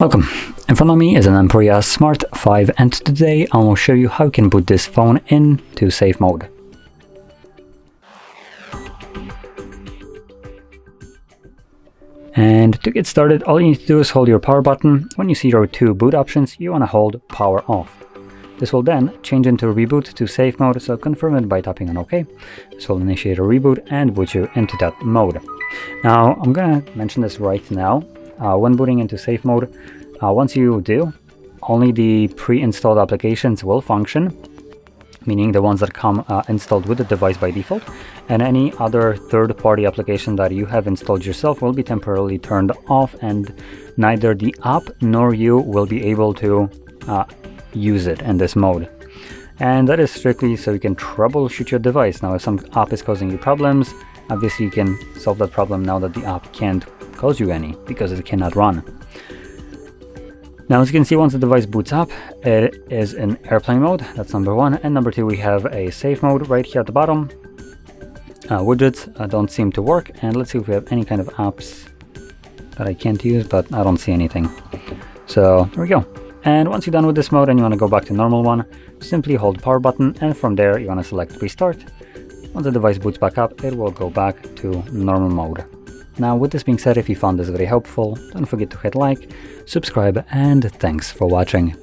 Welcome. In front of me is an Emporia Smart.5 and today I will show you how you can boot this phone into safe mode. And to get started, all you need to do is hold your power button. When you see your two boot options, you want to hold power off. This will then change into reboot to safe mode, so confirm it by tapping on OK. This will initiate a reboot and boot you into that mode. Now, I'm going to mention this right now. When booting into safe mode, once you do, only the pre-installed applications will function, meaning the ones that come installed with the device by default, and any other third-party application that you have installed yourself will be temporarily turned off, and neither the app nor you will be able to use it in this mode. And that is strictly so you can troubleshoot your device. Now, if some app is causing you problems, obviously you can solve that problem now that the app can't cause you any because it cannot run. Now, as you can see, once the device boots up, it is in airplane mode. That's number one. And number two, we have a safe mode right here at the bottom. Widgets don't seem to work. And let's see if we have any kind of apps that I can't use, but I don't see anything. So there we go. And once you're done with this mode and you want to go back to normal one, simply hold power button, and from there you want to select restart. Once the device boots back up, it will go back to normal mode. Now, with this being said, if you found this very helpful, don't forget to hit like, subscribe, and thanks for watching.